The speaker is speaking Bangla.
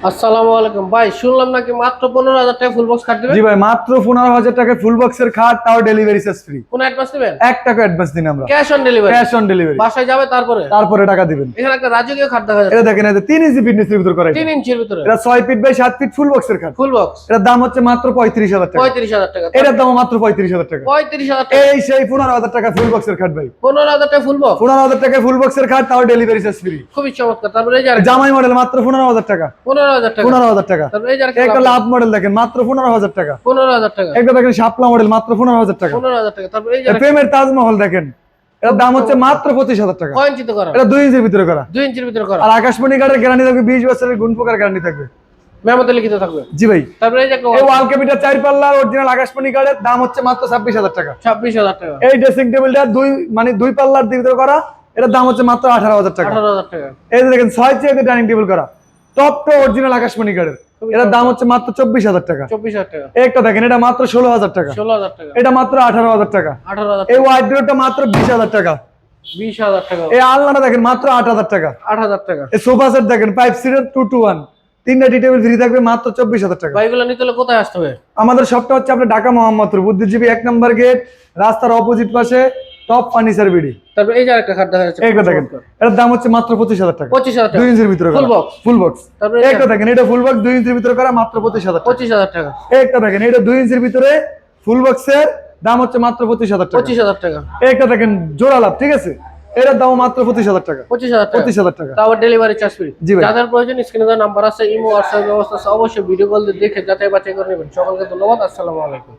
আসসালামু আলাইকুম ভাই, শুনলাম নাকি মাত্র 15,000 টাকা ফুল বক্স খাট দিবেন? জি ভাই, মাত্র 15,000 টাকা ফুল বক্সের খাট, তাও ডেলিভারি চার্জ ফ্রি। কোন অ্যাডভান্স দিবেন? 1 টাকা অ্যাডভান্স দিন আমরা। Cash on delivery? Cash on delivery. বাসায় যাবে তারপরে টাকা দিবেন। এখানে একটা রাজকীয় খাট দেখা এটা যাচ্ছে। দেখেন, এটা 3 ইঞ্চি ফিটনেসের ভিতর করা। 3 ইঞ্চির ভিতরে এটা 6 ফিট বাই 7 ফিট ফুল বক্সের খাট। ফুল বক্স এটার দাম হচ্ছে মাত্র 35,000 টাকা। 35,000 টাকা। এটার দাম মাত্র 35,000 টাকা। 35,000 টাকা। এই সেই 15,000 টাকা ফুল বক্সের খাট ভাই। 15,000 টাকা ফুল বক্স। 15,000 টাকা ফুল বক্সের খাট, তাও ডেলিভারি চার্জ ফ্রি। খুবই চমৎকার। তারপরে এই যে জামাই মডেল মাত্র 15,000 টাকা। 15,000 টাকা। 15,000 টাকা। তারপরে এই যে একটা লাভ মডেল দেখেন, মাত্র 15,000 টাকা। 15,000 টাকা। একটা দেখেন শাপলা মডেল, মাত্র 15,000 টাকা। 15,000 টাকা। তারপরে এই যে প্রেমের তাজমহল দেখেন, এটার দাম হচ্ছে মাত্র 25,000 টাকা। কয় ইঞ্চিতে করা? এটা 2 ইঞ্চির ভিতরে করা। 2 ইঞ্চির ভিতরে করা। আর আকাশমণি কাঠের গ্যারান্টি থাকবে 20 বছরের, গুণ পোকার গ্যারান্টি থাকবে। মেমোতে লিখিত থাকবে। জি ভাই। তারপরে এই যে এই ওয়াল ক্যাবিনেট 4 পাল্লার অরিজিনাল আকাশমণি কাঠের দাম হচ্ছে মাত্র 26,000 টাকা। 26,000 টাকা। এই ড্রেসিং টেবিলটা 2 পাল্লার ভিতরে করা, এটার দাম হচ্ছে মাত্র 18,000 টাকা। 18,000 টাকা। এই যে দেখেন 6 চেয়ারের ডাইনিং টেবিল করা, টপ টু অরিজিনাল আকাশমণি কাঠের, এটার দাম হচ্ছে মাত্র 24,000 টাকা। 24,000 টাকা। একটা দেখেন, এটা মাত্র 16,000 টাকা। 16,000 টাকা। এটা মাত্র 18,000 টাকা। 18,000 এই টাকা। ওয়াইড্রোটা মাত্র 20,000 টাকা। 20,000 টাকা। এই আলনাটা দেখেন মাত্র 8,000 টাকা। 8,000 টাকা। এই সোফা সেট দেখেন 5 সিটার 2 to 1, 3টা টি টেবিল ফ্রি থাকবে, মাত্র 24,000 টাকা। ভাইগুলো নিতে হলে কোথায় আসতে হবে? আমাদের শপটা হচ্ছে আপনার ঢাকা মোহাম্মদপুর বুদ্ধিজীবী 1 নম্বর গেট, রাস্তার অপোজিট পাশে, টপ ফার্নিচার বিডি। তারপর এই যে আরেকটা খাট দেখা যাচ্ছে। এইটা দেখেন, এটার দাম হচ্ছে মাত্র 25,000 টাকা। 25,000 টাকা। 2 ইঞ্চির ভিতরে ফুল বক্স। Full box. তারপরে এইটা দেখেন, এটা ফুল বক্স 2 ইঞ্চির ভিতরে করা, মাত্র 25,000 টাকা। 25,000 টাকা। এইটা দেখেন, এটা 2 ইঞ্চির ভিতরে ফুল বক্সের দাম হচ্ছে মাত্র 25,000 টাকা। 25,000 টাকা। এইটা দেখেন জোড়া লাভ, ঠিক আছে, এটার দাম মাত্র 25,000 টাকা। 25,000 টাকা। 25,000 টাকা। তাও ডেলিভারি চার্জ ফ্রি। জি ভাই। যাদের প্রয়োজন স্ক্রিনে দেওয়া নাম্বার আছে, ইমো হোয়াটসঅ্যাপ ব্যবস্থা আছে, অবশ্যই ভিডিও কল দিয়ে দেখে যাচাই বাছাই করে নেবেন। সকলকে ধন্যবাদ। আসসালামু আলাইকুম।